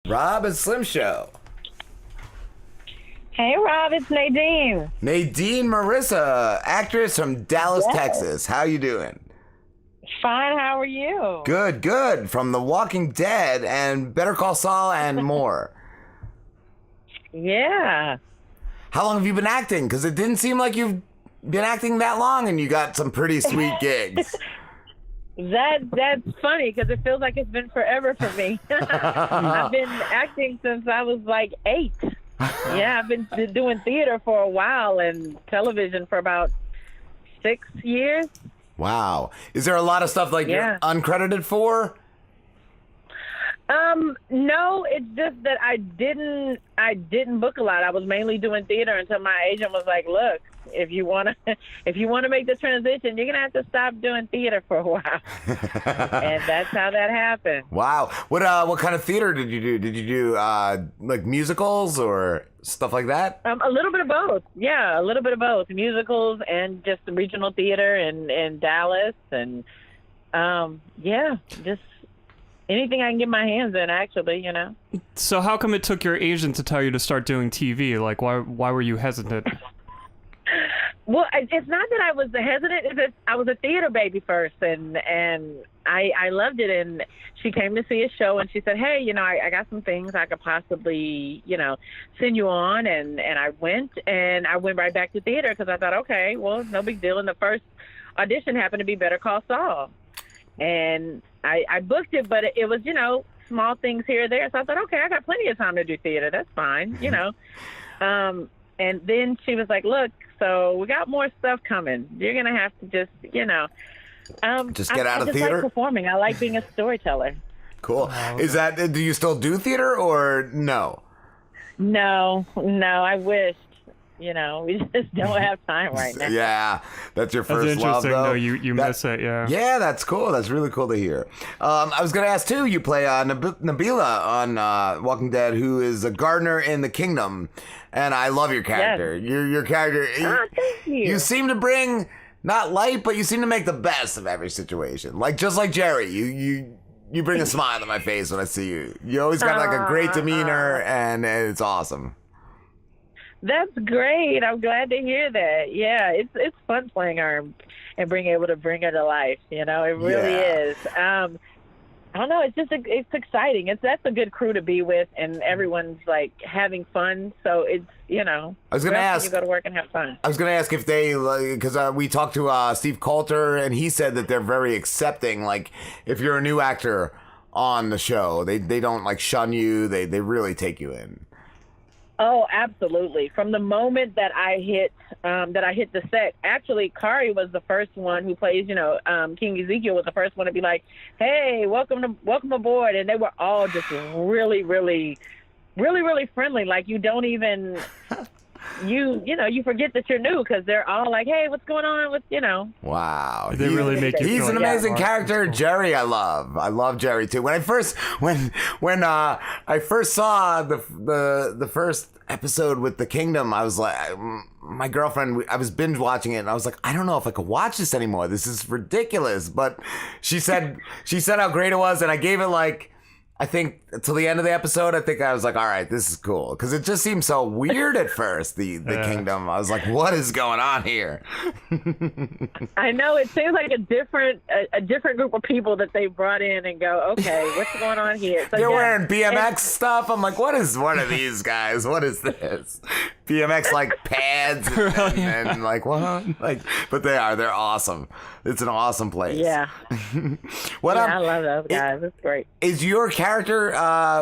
Rob and Slim Show. Hey, Rob, it's Nadine. Nadine Marissa, actress from Dallas, Texas. How you doing? Fine, how are you? Good, good. From The Walking Dead and Better Call Saul and more. Yeah. How long have you been acting? Because it didn't seem like you've been acting that long and you got some pretty sweet gigs. That's funny because it feels like it's been forever for me. I've been acting since I was like 8. Yeah, I've been doing theater for a while and television for about 6 years. Wow. Is there a lot of stuff like you're uncredited for? No, it's just that I didn't book a lot. I was mainly doing theater until my agent was like, "Look, if you want to make the transition, you're going to have to stop doing theater for a while." And that's how that happened. Wow. What kind of theater did you do? Did you do like musicals or stuff like that? A little bit of both. Yeah, a little bit of both. Musicals and just regional theater in Dallas and just anything I can get my hands in, actually, you know. So how come it took your agent to tell you to start doing TV? Like, why were you hesitant? Well, it's not that I was hesitant. It's that I was a theater baby first, and I loved it. And she came to see a show, and she said, "Hey, you know, I got some things I could possibly, you know, send you on." And I went right back to theater because I thought, okay, well, no big deal. And the first audition happened to be Better Call Saul. And I booked it, but it was, you know, small things here or there. So I thought, okay, I got plenty of time to do theater. That's fine, you know. And then she was like, "Look, so we got more stuff coming. You're going to have to just, you know. Just get out of theater? I like performing. I like being a storyteller. Cool. Is that, do you still do theater or no? No, I wish. You know, we just don't have time right now. Yeah, that's your first that's love, interesting, though. You miss it, yeah. Yeah, that's cool. That's really cool to hear. I was going to ask, too, you play Nabila on Walking Dead, who is a gardener in the kingdom, and I love your character. Yes. Your character, Thank you. You seem to bring, not light, but you seem to make the best of every situation. Like, just like Jerry, you bring a smile on my face when I see you. You always got, like, a great demeanor, and it's awesome. That's great. I'm glad to hear that. Yeah, it's fun playing her and being able to bring her to life. You know, it really is. I don't know. It's just it's exciting. That's a good crew to be with, and everyone's like having fun. So it's, you know. I was going to ask. You go to work and have fun. I was going to ask if they, because we talked to Steve Coulter, and he said that they're very accepting. Like, if you're a new actor on the show, they don't like shun you. They really take you in. Oh, absolutely. From the moment that I hit the set, actually, Kari was the first one who plays, you know, King Ezekiel was the first one to be like, "Hey, welcome aboard," and they were all just really, really, really, really friendly. Like, you don't even. You forget that you're new because they're all like, "Hey, what's going on with, you know?" Wow, they really make you. He's feel an amazing character. Cool. Jerry, I love Jerry too. When I first saw the first episode with the Kingdom, I was like, my girlfriend, I was binge watching it, and I was like, I don't know if I could watch this anymore. This is ridiculous. But she said how great it was, and I gave it like, I think till the end of the episode, I think I was like, all right, this is cool. Because it just seemed so weird at first, the Kingdom. I was like, what is going on here? I know, it seems like a different group of people that they brought in and go, okay, what's going on here? So, they're wearing BMX stuff. I'm like, what is one of these guys? What is this? BMX like pads and like what? Like, but they're awesome. It's an awesome place. Yeah. I love those guys. It's great. Is your character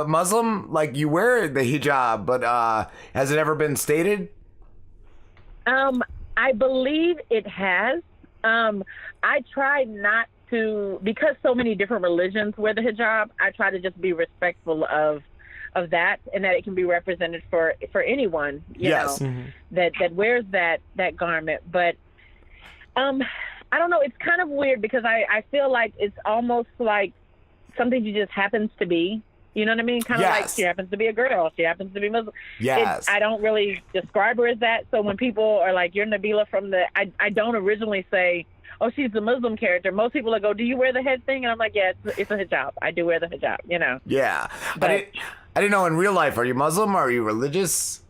Muslim? Like, you wear the hijab, but has it ever been stated? I believe it has. I try not to, because so many different religions wear the hijab, I try to just be respectful of that, and that it can be represented for anyone, you know, that wears that garment. But I don't know, it's kind of weird because I feel like it's almost like something she just happens to be. You know what I mean? Kind of like she happens to be a girl. She happens to be Muslim. Yes. I don't really describe her as that. So when people are like, "You're Nabila from the," I don't originally say, "Oh, she's the Muslim character." Most people will go, "Do you wear the head thing?" And I'm like, "Yeah, it's a hijab. I do wear the hijab." You know. Yeah. But I didn't know in real life. Are you Muslim? Are you religious?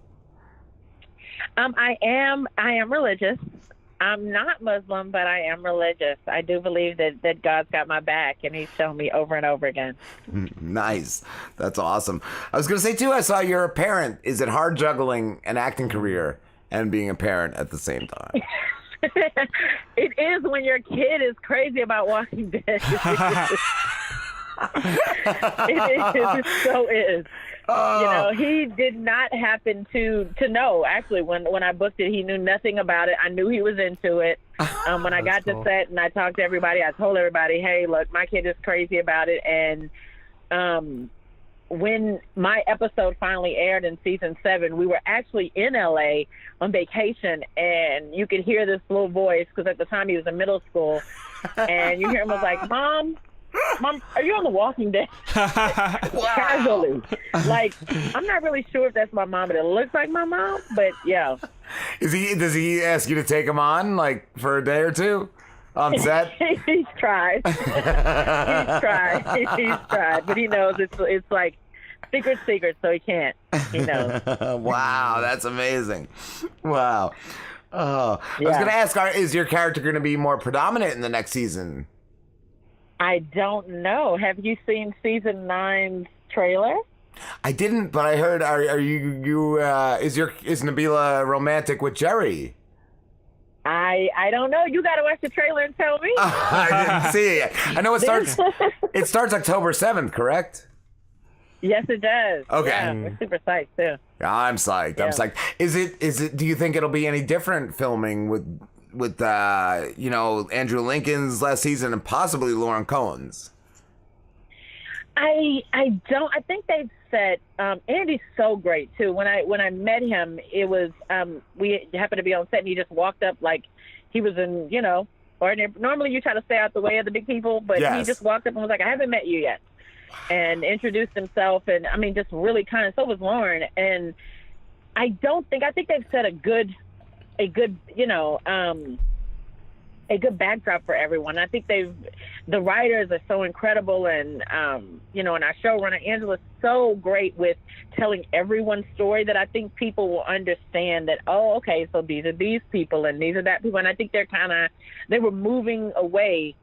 I am religious. I'm not Muslim, but I am religious. I do believe that God's got my back, and He's shown me over and over again. Nice. That's awesome. I was going to say, too, I saw you're a parent. Is it hard juggling an acting career and being a parent at the same time? It is when your kid is crazy about Walking Dead. It so is. He did not happen to know. Actually, when I booked it, he knew nothing about it. I knew he was into it. When I got to set and I talked to everybody, I told everybody, hey, look, my kid is crazy about it. And when my episode finally aired in season 7, we were actually in LA on vacation, and you could hear this little voice, because at the time he was in middle school, and you hear him was like, Mom, are you on The Walking Dead? Casually. Like, I'm not really sure if that's my mom, but it looks like my mom, but yeah. Does he ask you to take him on, like, for a day or two on set? He's tried. He's tried, but he knows it's like secret, so he can't. He knows. Wow, that's amazing. Wow. Oh, I was going to ask, is your character going to be more predominant in the next season? I don't know. Have you seen season 9's trailer? I didn't, but I heard. Are you? Is Nabila romantic with Jerry? I don't know. You got to watch the trailer and tell me. I didn't see it. I know it starts. It starts October 7th, correct? Yes, it does. Okay. Yeah, we're super psyched too. I'm psyched. I'm psyched. Is it? Do you think it'll be any different filming with Andrew Lincoln's last season and possibly Lauren Cohen's? I don't. I think they've said Andy's so great too. When I met him, it was we happened to be on set and he just walked up like he was in or normally you try to stay out the way of the big people, but he just walked up and was like, I haven't met you yet, and introduced himself, and I mean just really kind of. So was Lauren, and I think they've set a good backdrop for everyone. I think the writers are so incredible, and and our showrunner Angela's so great with telling everyone's story that I think people will understand that, oh, okay, so these are these people and these are that people, and I think they were moving away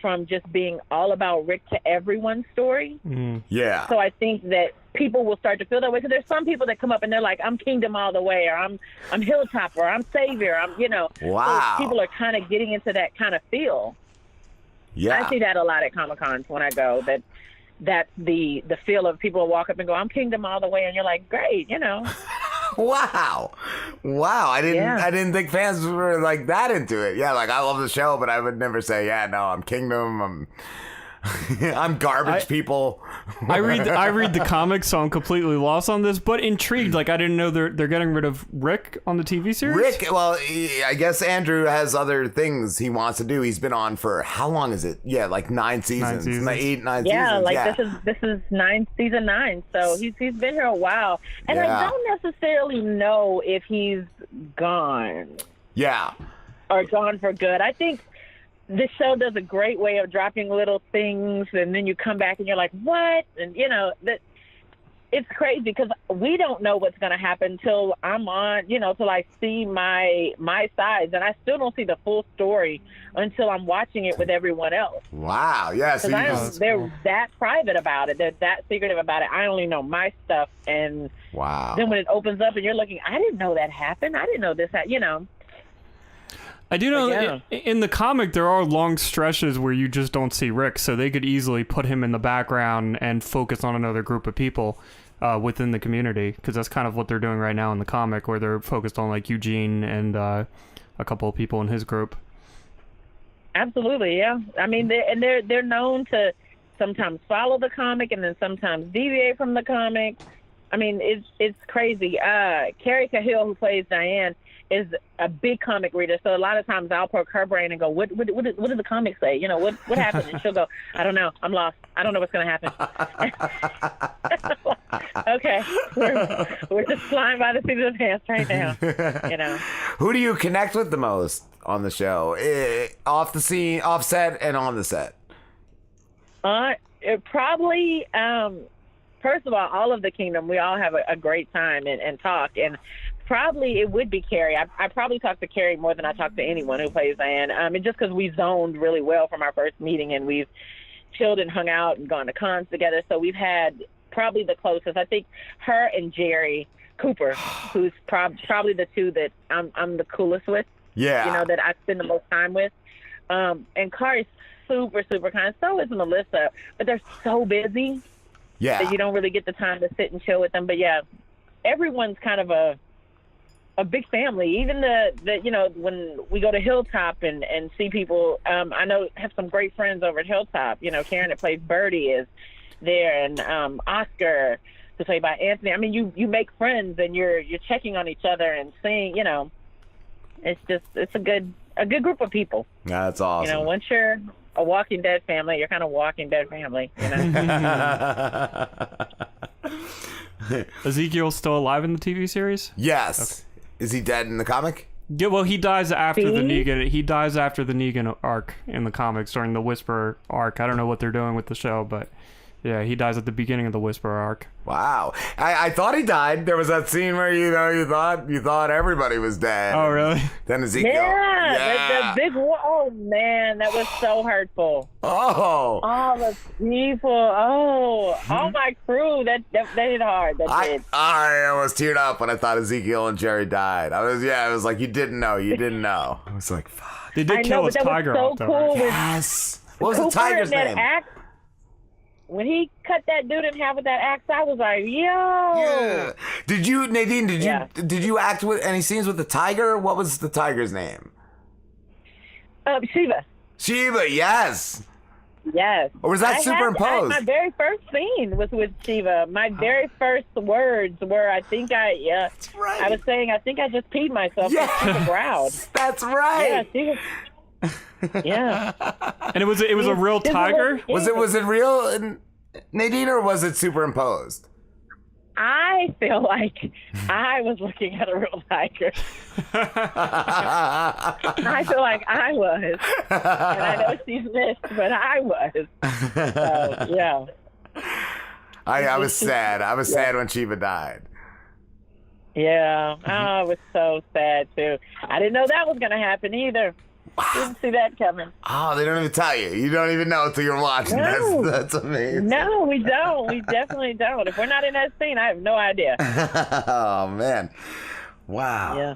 from just being all about Rick to everyone's story. Mm. Yeah. So I think that people will start to feel that way, because there's some people that come up and they're like, I'm Kingdom all the way, or I'm Hilltopper, I'm Savior, Wow. So people are kind of getting into that kind of feel. Yeah. I see that a lot at Comic-Cons when I go, that's the feel of people walk up and go, I'm Kingdom all the way, and you're like, great, Wow. I didn't think fans were like that into it. Yeah, like I love the show, but I would never say, yeah, no, I'm Kingdom, I'm garbage people. I read the comics, so I'm completely lost on this, but intrigued. Like I didn't know they're getting rid of Rick on the TV series. Rick, well, I guess Andrew has other things he wants to do. He's been on for how long is it? Yeah, like 9 seasons. 9 seasons. Yeah, like this is season 9. So he's been here a while, and I don't necessarily know if he's gone. Yeah. Or gone for good. I think this show does a great way of dropping little things, and then you come back and you're like, what? And, that it's crazy because we don't know what's going to happen till I'm on, till I see my sides. And I still don't see the full story until I'm watching it with everyone else. Wow. Yeah. So they're that private about it. They're that secretive about it. I only know my stuff. And wow. Then when it opens up and you're looking, I didn't know that happened. I didn't know this happened, I do know in the comic there are long stretches where you just don't see Rick, so they could easily put him in the background and focus on another group of people within the community, because that's kind of what they're doing right now in the comic, where they're focused on like Eugene and a couple of people in his group. Absolutely, yeah. I mean, they're known to sometimes follow the comic and then sometimes deviate from the comic. I mean, it's crazy. Carrie Cahill, who plays Diane, is a big comic reader, so a lot of times I'll poke her brain and go, what does the comic say? What happened? And she'll go, I don't know. I'm lost. I don't know what's going to happen. Okay, we're just flying by the seat of the pants right now. Who do you connect with the most on the show, off the scene, off set, and on the set? Probably first of all of the Kingdom, we all have a great time and talk. And probably it would be Carrie. I probably talk to Carrie more than I talk to anyone who plays Diane. And just because we zoned really well from our first meeting, and we've chilled and hung out and gone to cons together. So we've had probably the closest. I think her and Jerry Cooper, who's probably the two that I'm the coolest with. Yeah. You know, that I spend the most time with. And Kari's super, super kind. So is Melissa, but they're so busy that you don't really get the time to sit and chill with them. But yeah, everyone's kind of a big family. Even the you know, when we go to Hilltop and see people, I know have some great friends over at Hilltop. You know, Karen that plays Birdie is there, and Oscar, who's played by Anthony. I mean, you make friends and you're checking on each other and seeing, you know, it's a good group of people. That's awesome. You know, once you're a Walking Dead family, you're kind of Walking Dead family, you know. Ezekiel's still alive in the TV series? Yes. Okay. Is he dead in the comic? Yeah, well, he dies after the Negan. He dies after the Negan arc in the comics during the Whisper arc. I don't know what they're doing with the show, but yeah, he dies at the beginning of the Whisper arc. Wow. I thought he died. There was that scene where, you know, you thought everybody was dead. Oh, really? Then Ezekiel. Yeah. The big one. Oh, man, that was so hurtful. Oh. All the people. Oh, all my crew. That hit hard. I almost teared up when I thought Ezekiel and Jerry died. It was like, you didn't know. I was like, fuck. They did kill his tiger off, though. Cool. Yes. What was the tiger's name? When he cut that dude in half with that axe, I was like, yo. Yeah. Did you, Nadine, did you act with any scenes with the tiger? What was the tiger's name? Shiva. Shiva, yes. Yes. Or was that superimposed? My very first scene was with Shiva. My very first words were, that's right. I was saying, I think I just peed myself. Yeah. Shiva growled. That's right. Yeah, yeah. And it was a real tiger? Was it real, Nadine, or was it superimposed? I feel like I was looking at a real tiger. I feel like I was. And I know she's missed, but I was. So, yeah. I was sad. I was sad when Shiva died. Yeah. Oh, I was so sad, too. I didn't know that was going to happen either. Didn't see that coming. Oh, they don't even tell you. You don't even know until you're watching. No. That's amazing. No, we don't. We definitely don't. If we're not in that scene, I have no idea. Oh, man. Wow. Yeah.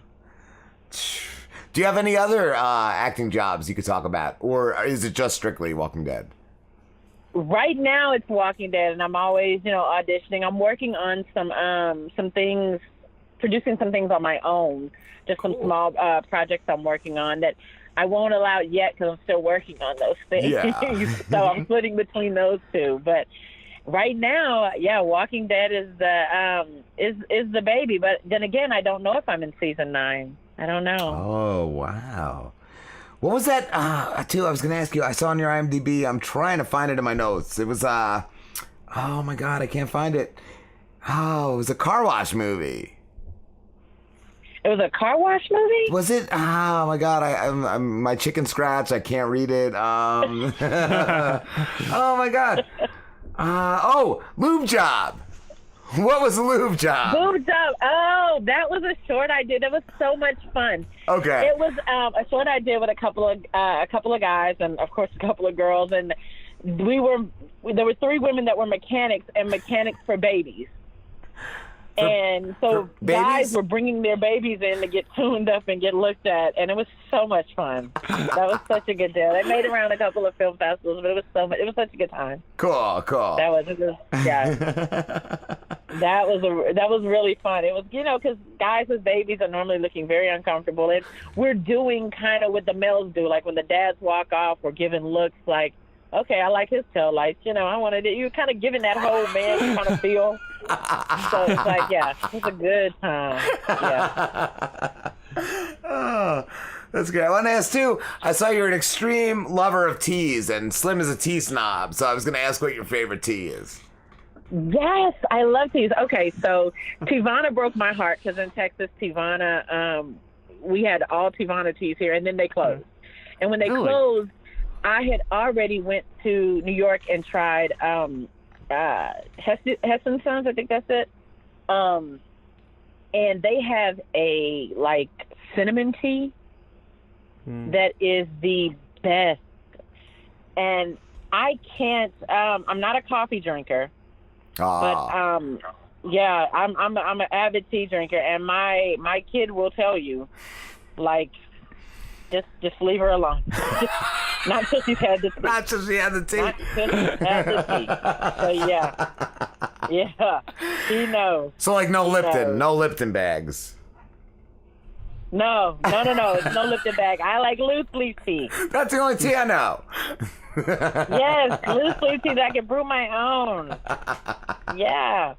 Do you have any other acting jobs you could talk about? Or is it just strictly Walking Dead? Right now it's Walking Dead, and I'm always, auditioning. I'm working on some things, producing some things on my own. Just some small projects I'm working on that I won't allow yet because I'm still working on those things. Yeah. So I'm splitting between those two. But right now, yeah, Walking Dead is the baby. But then again, I don't know if I'm in season 9. I don't know. Oh, wow. What was that? Too, I was going to ask you. I saw on your IMDb. I'm trying to find it in my notes. It was, oh my God, I can't find it. Oh, it was a car wash movie. It was a car wash movie? Was it? Oh my God! I'm my chicken scratch. I can't read it. Oh my God! Lube Job. What was Lube Job? Lube Job. Oh, that was a short I did. That was so much fun. Okay. It was a short I did with a couple of guys and of course a couple of girls, and there were 3 women that were mechanics and mechanics for babies. And so guys were bringing their babies in to get tuned up and get looked at, and it was so much fun. That was such a good deal. They made it around a couple of film festivals, but it was such a good time. Cool. That was really fun. It was, because guys with babies are normally looking very uncomfortable, and we're doing kind of what the males do, like when the dads walk off, we're giving looks like, okay, I like his tail lights. I wanted it. You're kind of giving that whole man kind of feel. So it's like, yeah, it's a good time. Yeah. Oh, that's good. I want to ask too. I saw you're an extreme lover of teas, and Slim is a tea snob. So I was going to ask what your favorite tea is. Yes, I love teas. Okay, so Teavana broke my heart because in Texas, Teavana, we had all Teavana teas here, and then they closed. And when they closed, I had already went to New York and tried Hessen Sons, I think that's it. And they have a like cinnamon tea that is the best. And I can't. I'm not a coffee drinker, but yeah, I'm an avid tea drinker, and my kid will tell you, like, just leave her alone. Not till she's had the tea. Not till she had the tea. Not till she's had the tea. So yeah, she knows. So like no Lipton bags. No. It's no Lipton bag. I like loose leaf tea. That's the only tea I know. Yes, loose leaf tea that I can brew my own. Yeah.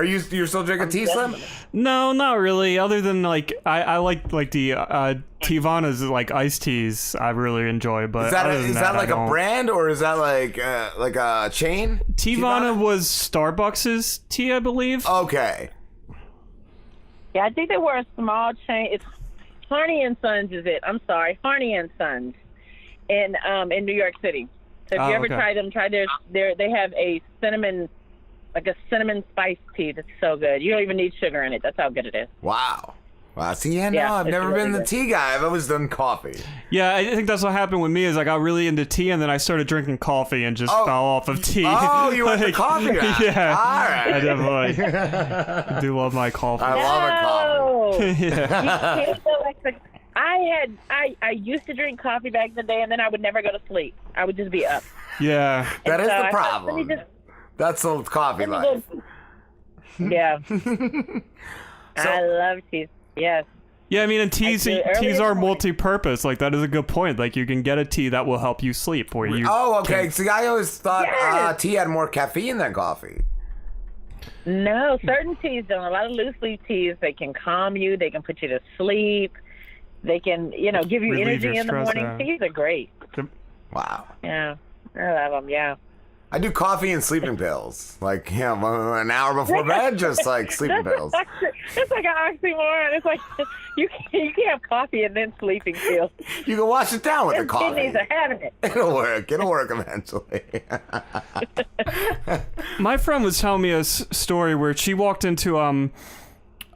You're still drinking tea, Slim? No, not really. Other than like I like the Tivana's like iced teas. I really enjoy. But is that like a brand or is that like a chain? Tivana was Starbucks's tea, I believe. Okay. Yeah, I think they were a small chain. It's Harney and Sons, is it? I'm sorry, Harney and Sons, in New York City. So if you ever try them, try they have a cinnamon spice tea that's so good. You don't even need sugar in it. That's how good it is. Wow. See, I've never been the tea guy. I've always done coffee. Yeah, I think that's what happened with me is I got really into tea and then I started drinking coffee and just fell off of tea. Oh, you went the coffee guy. Yeah. All right. I definitely do love my coffee. I love a coffee. Yeah. You can't feel like I used to drink coffee back in the day, and then I would never go to sleep. I would just be up. Yeah. That is so the problem. That's the coffee life. Yeah. I love tea. Yes. Yeah, I mean, and teas are multi-purpose. Like, that is a good point. Like, you can get a tea that will help you sleep. Okay. See, I always thought tea had more caffeine than coffee. No, certain teas don't. A lot of loose leaf teas, they can calm you. They can put you to sleep. They can, give you Relieve energy in the stress, morning. yeah. Teas are great. Wow. Yeah, I love them. Yeah. I do coffee and sleeping pills. Like, an hour before bed, just like sleeping pills. It's like an oxymoron. It's like you can't have coffee and then sleeping pills. You can wash it down with the coffee. Kidneys are having it. It'll work eventually. My friend was telling me a story where she walked into a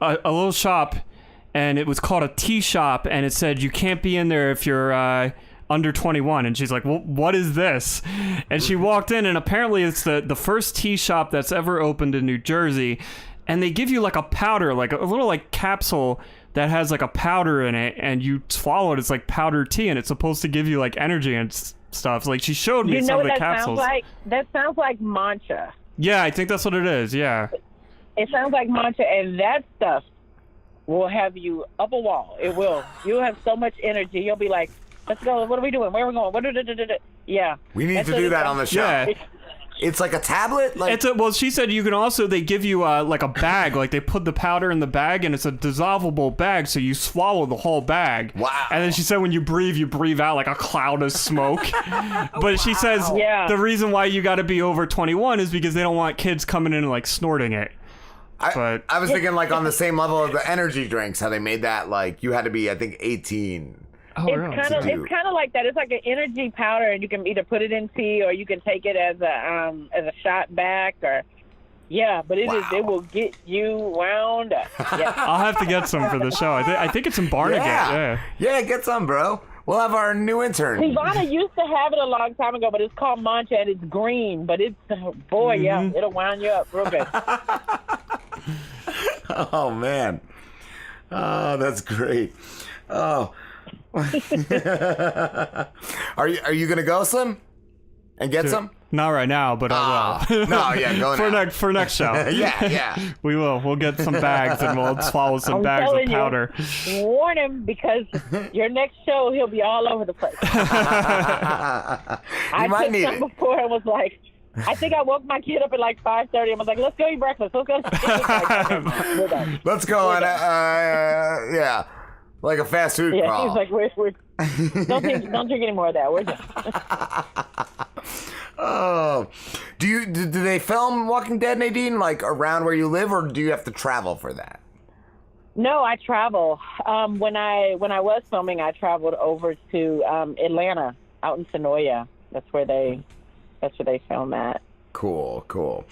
little shop, and it was called a tea shop, and it said you can't be in there if you're under 21, and she's like, well, what is this? And she walked in, and apparently it's the first tea shop that's ever opened in New Jersey, and they give you like a powder, like a little like capsule that has like a powder in it, and you swallow it. It's like powdered tea, and it's supposed to give you like energy and stuff. Like, she showed me some of the capsules. That sounds like matcha. Yeah, I think that's what it is. Yeah. It sounds like matcha, and that stuff will have you up a wall. It will. You'll have so much energy. You'll be like, let's go. What are we doing? Where are we going? Yeah. We need to do that on the show. Yeah. It's like a tablet? Well, she said you can also, they give you like a bag, like they put the powder in the bag, and it's a dissolvable bag, so you swallow the whole bag. Wow. And then she said when you breathe out like a cloud of smoke. But she says the reason why you got to be over 21 is because they don't want kids coming in and like snorting it. I was thinking like on the same level of the energy drinks, how they made that like you had to be, I think, 18. Oh, it's kind of like that. It's like an energy powder, and you can either put it in tea or you can take it as a shot back, or but it will get you wound up. Yeah. I'll have to get some for the show. I think it's in Barnegat. Yeah, get some, bro. We'll have our new intern. Ivana used to have it a long time ago, but it's called matcha, and it's green, but it's it'll wound you up real good. Oh man, that's great. Oh. Are you gonna go, Slim, and get some? Not right now, but I will. No, yeah, go now. for next show. Yeah. We will. We'll get some bags and we'll swallow some bags of powder. Warn him, because your next show he'll be all over the place. I might need it before. I was like, I think I woke my kid up at like 5:30. I was like, let's go eat breakfast. Let's go. Let's go and yeah. Like a fast food crawl. He's like, we're don't drink any more of that. We're done. Oh, do they film Walking Dead, Nadine, like around where you live, or do you have to travel for that? No, I travel. When I was filming, I traveled over to Atlanta, out in Sonoya. That's where they film at. Cool.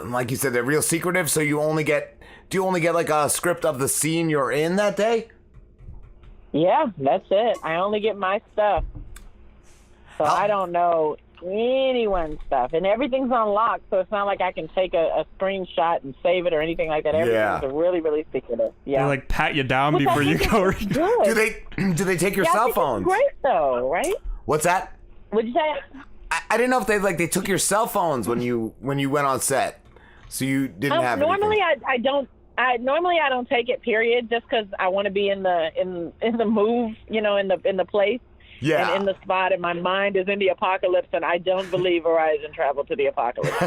Like you said, they're real secretive. So do you only get like a script of the scene you're in that day? Yeah, that's it. I only get my stuff. So I don't know anyone's stuff. And everything's on lock, so it's not like I can take a screenshot and save it or anything like that. Everything's really, really secretive. Yeah. They like pat you down before you go. Do they take your cell phones? It's great though, right? What's that? What'd you say? I didn't know if they took your cell phones when you went on set, so you didn't have normally anything. I don't. Normally I don't take it. Period. Just because I want to be in the move, in the place. Yeah. And in the spot, and my mind is in the apocalypse, and I don't believe Verizon traveled to the apocalypse.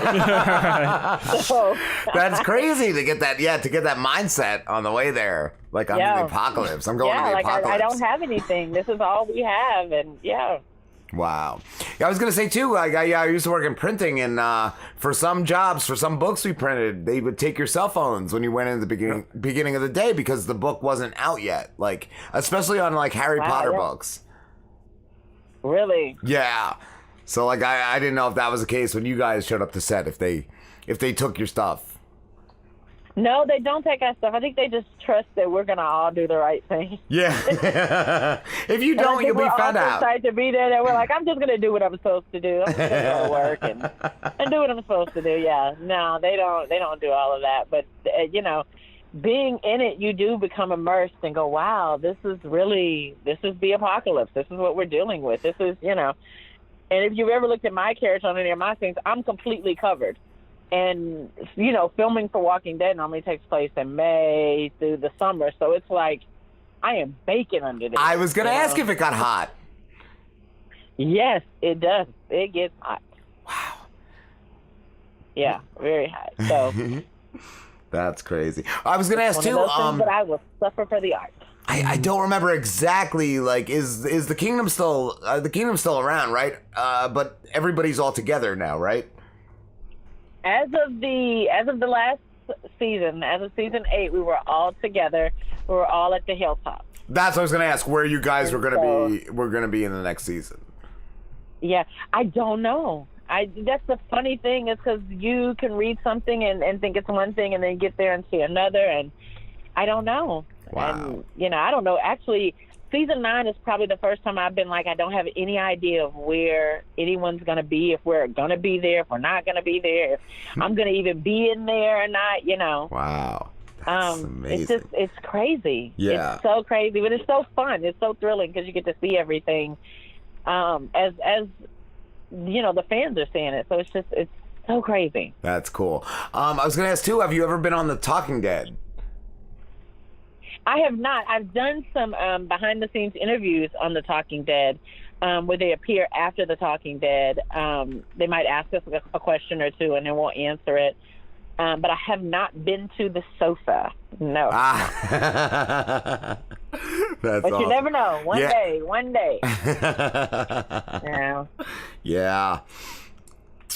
So that's crazy to get that. Yeah, to get that mindset on the way there. Like I'm in the apocalypse. I'm going to the apocalypse. I don't have anything. This is all we have, and yeah. Wow. Yeah, I was gonna say too. Like I used to work in printing, and for some jobs, for some books we printed, they would take your cell phones when you went in the beginning of the day because the book wasn't out yet. Like especially on like Harry Potter books. Really? Yeah. So like I didn't know if that was the case when you guys showed up to set, if they took your stuff. No, they don't take our stuff. I think they just trust that we're gonna all do the right thing. Yeah. If you don't, you'll be found out. We're all excited to be there. And we're like, I'm just gonna do what I'm supposed to do. I'm just gonna go to work and do what I'm supposed to do. Yeah. No, they don't do all of that. But being in it, you do become immersed and go, wow, this is the apocalypse. This is what we're dealing with. This is, And if you've ever looked at my character on any of my scenes, I'm completely covered. And, filming for Walking Dead normally takes place in May through the summer. So it's like, I am baking under this. I was going to ask if it got hot. Yes, it does. It gets hot. Wow. Yeah, very hot. So that's crazy. I was going to ask too. But I will suffer for the art. I don't remember exactly. Like, is the kingdom still around, right? But everybody's all together now, right? As of the last season, as of season 8, we were all together. We were all at the hilltop. That's what I was going to ask. Where you guys were going to be in the next season? Yeah, I don't know. That's the funny thing is because you can read something and think it's one thing, and then get there and see another, and I don't know. Wow. And I don't know. Actually, season 9 is probably the first time I've been like, I don't have any idea of where anyone's going to be, if we're going to be there, if we're not going to be there, if I'm going to even be in there or not, Wow. That's amazing. It's crazy. Yeah. It's so crazy, but it's so fun. It's so thrilling because you get to see everything as the fans are seeing it. So it's so crazy. That's cool. I was going to ask too, have you ever been on The Talking Dead? I have not. I've done some behind-the-scenes interviews on The Talking Dead where they appear after The Talking Dead. They might ask us a question or two, and then we'll answer it. But I have not been to the sofa. No. That's but awesome. You never know. One day. Yeah. Yeah.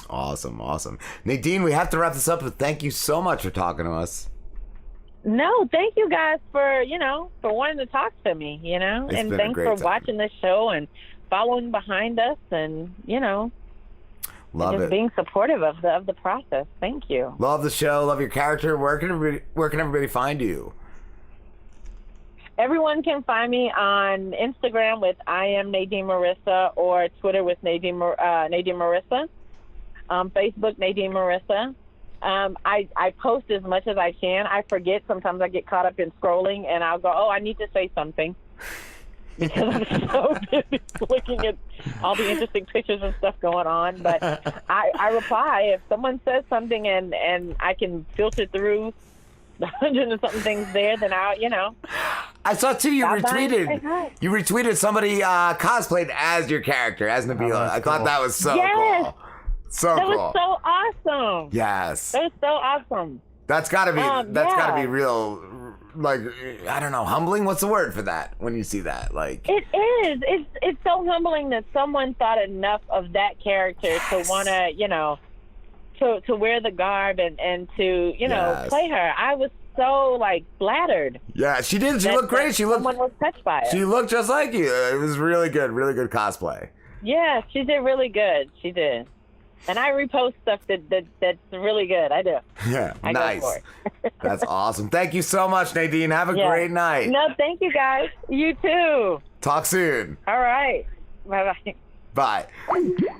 Awesome. Nadine, we have to wrap this up, but thank you so much for talking to us. No, thank you guys for wanting to talk to me, and thanks for watching this show and following behind us and, Love just it. being supportive of the process. Thank you. Love the show. Love your character. Where can everybody find you? Everyone can find me on Instagram with I am Nadine Marissa, or Twitter with Nadine Marissa. Facebook, Nadine Marissa. I post as much as I can. I forget. Sometimes I get caught up in scrolling, and I'll go, I need to say something. Because I'm so busy looking at all the interesting pictures and stuff going on. But I reply if someone says something and I can filter through the 100 and something things there, then I saw too. You retweeted somebody cosplayed as your character, as Nabila. I thought that was so cool. That was so awesome. Yes. That was so awesome. That's gotta be gotta be real, like, I don't know, humbling. What's the word for that when you see that? Like, it is. It's so humbling that someone thought enough of that character to wanna, to wear the garb and to, play her. I was so flattered. Yeah, she did. She looked great. Someone was touched by it. She looked just like you. It was really good cosplay. Yeah, she did really good. She did. And I repost stuff that's really good. I do. Yeah, I go nice. for it. That's awesome. Thank you so much, Nadine. Have a Yeah. great night. No, thank you guys. You too. Talk soon. All right. Bye-bye. Bye.